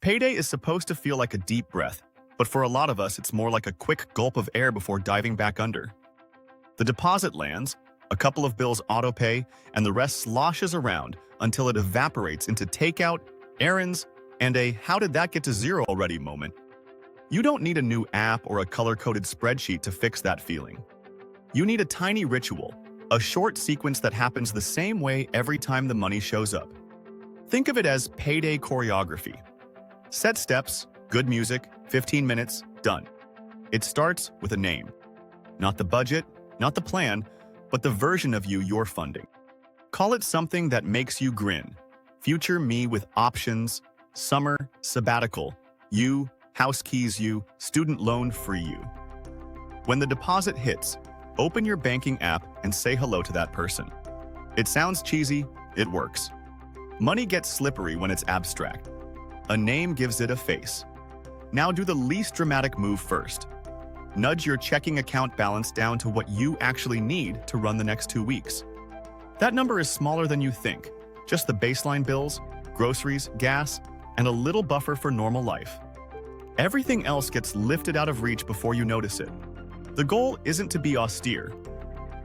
Payday is supposed to feel like a deep breath, but for a lot of us, it's more like a quick gulp of air before diving back under. The deposit lands, a couple of bills auto-pay, and the rest sloshes around until it evaporates into takeout, errands, and a "how did that get to zero already" moment. You don't need a new app or a color-coded spreadsheet to fix that feeling. You need a tiny ritual, a short sequence that happens the same way every time the money shows up. Think of it as payday choreography. Set steps, good music, 15 minutes, done. It starts with a name. Not the budget, not the plan, but the version of you you're funding. Call it something that makes you grin. Future me with options, summer, sabbatical, you, house keys you, student loan free you. When the deposit hits, open your banking app and say hello to that person. It sounds cheesy, it works. Money gets slippery when it's abstract. A name gives it a face. Now do the least dramatic move first. Nudge your checking account balance down to what you actually need to run the next 2 weeks. That number is smaller than you think, just the baseline bills, groceries, gas, and a little buffer for normal life. Everything else gets lifted out of reach before you notice it. The goal isn't to be austere.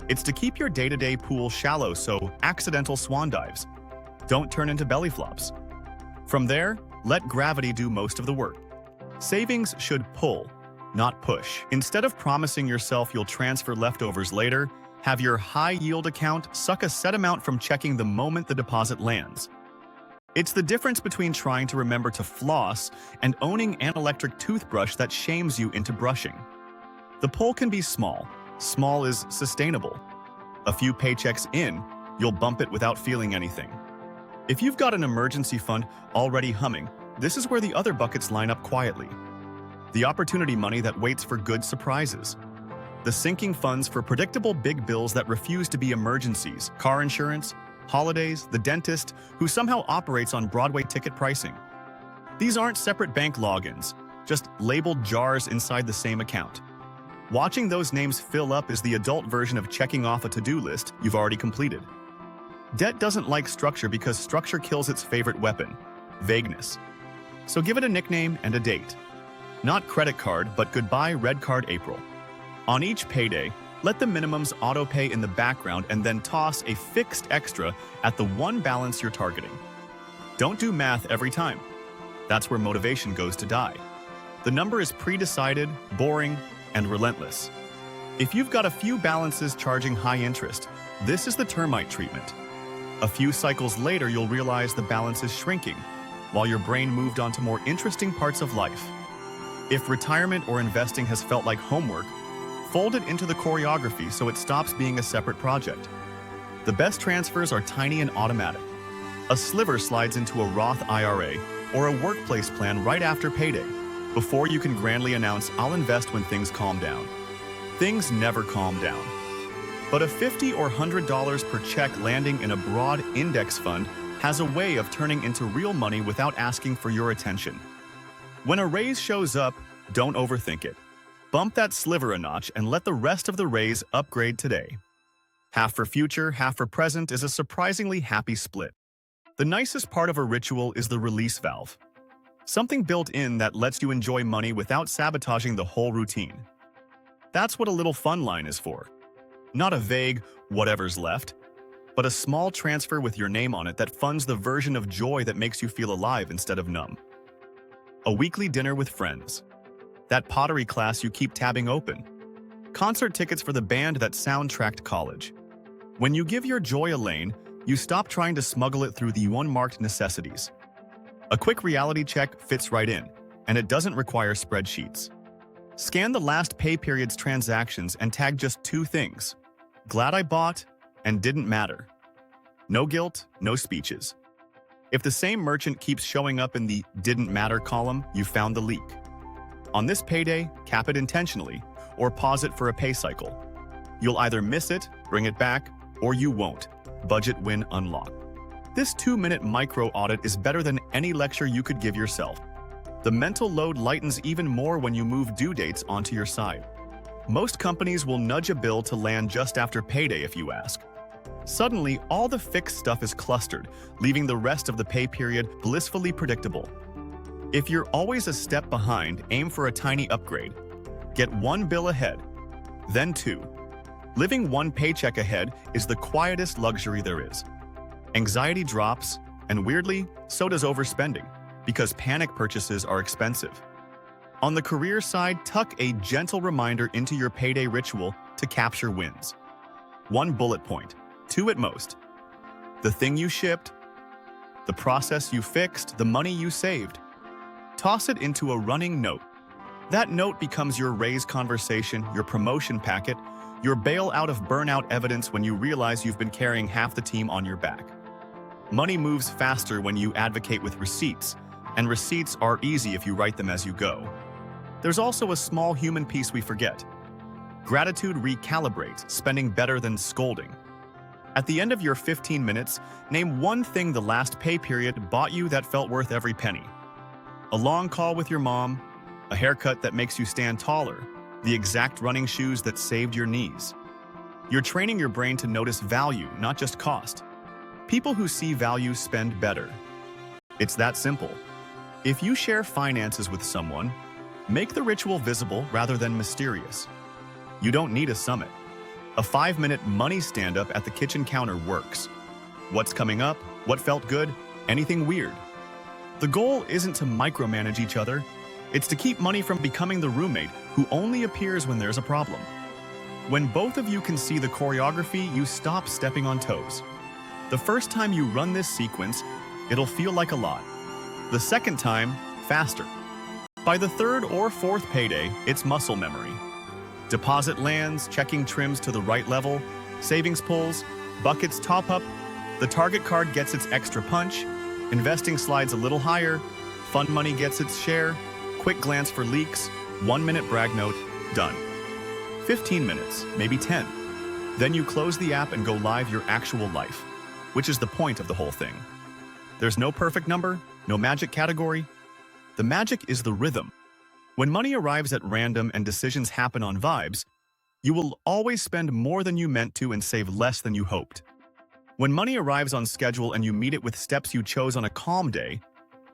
It's to keep your day-to-day pool shallow so accidental swan dives don't turn into belly flops. From there, let gravity do most of the work. Savings should pull, not push. Instead of promising yourself you'll transfer leftovers later, have your high-yield account suck a set amount from checking the moment the deposit lands. It's the difference between trying to remember to floss and owning an electric toothbrush that shames you into brushing. The pull can be small. Small is sustainable. A few paychecks in, you'll bump it without feeling anything. If you've got an emergency fund already humming, this is where the other buckets line up quietly. The opportunity money that waits for good surprises. The sinking funds for predictable big bills that refuse to be emergencies, car insurance, holidays, the dentist, who somehow operates on Broadway ticket pricing. These aren't separate bank logins, just labeled jars inside the same account. Watching those names fill up is the adult version of checking off a to-do list you've already completed. Debt doesn't like structure because structure kills its favorite weapon, vagueness. So give it a nickname and a date. Not credit card, but goodbye red card April. On each payday, let the minimums auto-pay in the background and then toss a fixed extra at the one balance you're targeting. Don't do math every time. That's where motivation goes to die. The number is pre-decided, boring, and relentless. If you've got a few balances charging high interest, this is the termite treatment. A few cycles later, you'll realize the balance is shrinking, while your brain moved on to more interesting parts of life. If retirement or investing has felt like homework, fold it into the choreography so it stops being a separate project. The best transfers are tiny and automatic. A sliver slides into a Roth IRA or a workplace plan right after payday, before you can grandly announce, "I'll invest when things calm down." Things never calm down. But a $50 or $100 per check landing in a broad index fund has a way of turning into real money without asking for your attention. When a raise shows up, don't overthink it. Bump that sliver a notch and let the rest of the raise upgrade today. Half for future, half for present is a surprisingly happy split. The nicest part of a ritual is the release valve. Something built in that lets you enjoy money without sabotaging the whole routine. That's what a little fun line is for. Not a vague, whatever's left, but a small transfer with your name on it that funds the version of joy that makes you feel alive instead of numb. A weekly dinner with friends. That pottery class you keep tabbing open. Concert tickets for the band that soundtracked college. When you give your joy a lane, you stop trying to smuggle it through the unmarked necessities. A quick reality check fits right in, and it doesn't require spreadsheets. Scan the last pay period's transactions and tag just 2 things. Glad I bought and didn't matter. No guilt, no speeches. If the same merchant keeps showing up in the didn't matter column, you found the leak. On this payday, cap it intentionally or pause it for a pay cycle. You'll either miss it, bring it back, or you won't. Budget win unlocked. This 2-minute micro audit is better than any lecture you could give yourself. The mental load lightens even more when you move due dates onto your side. Most companies will nudge a bill to land just after payday if you ask. Suddenly, all the fixed stuff is clustered, leaving the rest of the pay period blissfully predictable. If you're always a step behind, aim for a tiny upgrade. Get one bill ahead, then two. Living one paycheck ahead is the quietest luxury there is. Anxiety drops, and weirdly, so does overspending, because panic purchases are expensive. On the career side, tuck a gentle reminder into your payday ritual to capture wins. One bullet point, two at most. The thing you shipped, the process you fixed, the money you saved. Toss it into a running note. That note becomes your raise conversation, your promotion packet, your bail out of burnout evidence when you realize you've been carrying half the team on your back. Money moves faster when you advocate with receipts, and receipts are easy if you write them as you go. There's also a small human piece we forget. Gratitude recalibrates, spending better than scolding. At the end of your 15 minutes, name one thing the last pay period bought you that felt worth every penny. A long call with your mom, a haircut that makes you stand taller, the exact running shoes that saved your knees. You're training your brain to notice value, not just cost. People who see value spend better. It's that simple. If you share finances with someone, make the ritual visible rather than mysterious. You don't need a summit. A 5-minute money stand-up at the kitchen counter works. What's coming up? What felt good? Anything weird? The goal isn't to micromanage each other. It's to keep money from becoming the roommate who only appears when there's a problem. When both of you can see the choreography, you stop stepping on toes. The first time you run this sequence, it'll feel like a lot. The second time, faster. By the third or fourth payday, it's muscle memory. Deposit lands, checking trims to the right level, savings pulls, buckets top up, the target card gets its extra punch, investing slides a little higher, fund money gets its share, quick glance for leaks, 1-minute brag note, done. 15 minutes, maybe 10. Then you close the app and go live your actual life, which is the point of the whole thing. There's no perfect number, no magic category. The magic is the rhythm. When money arrives at random and decisions happen on vibes, you will always spend more than you meant to and save less than you hoped. When money arrives on schedule and you meet it with steps you chose on a calm day,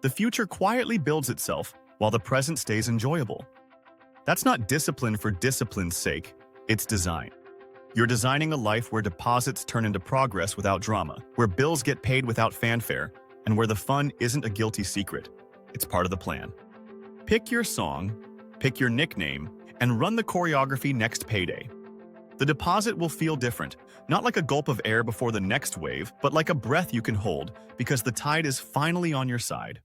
the future quietly builds itself while the present stays enjoyable. That's not discipline for discipline's sake, it's design. You're designing a life where deposits turn into progress without drama, where bills get paid without fanfare, and where the fun isn't a guilty secret. It's part of the plan. Pick your song, pick your nickname, and run the choreography next payday. The deposit will feel different, not like a gulp of air before the next wave, but like a breath you can hold because the tide is finally on your side.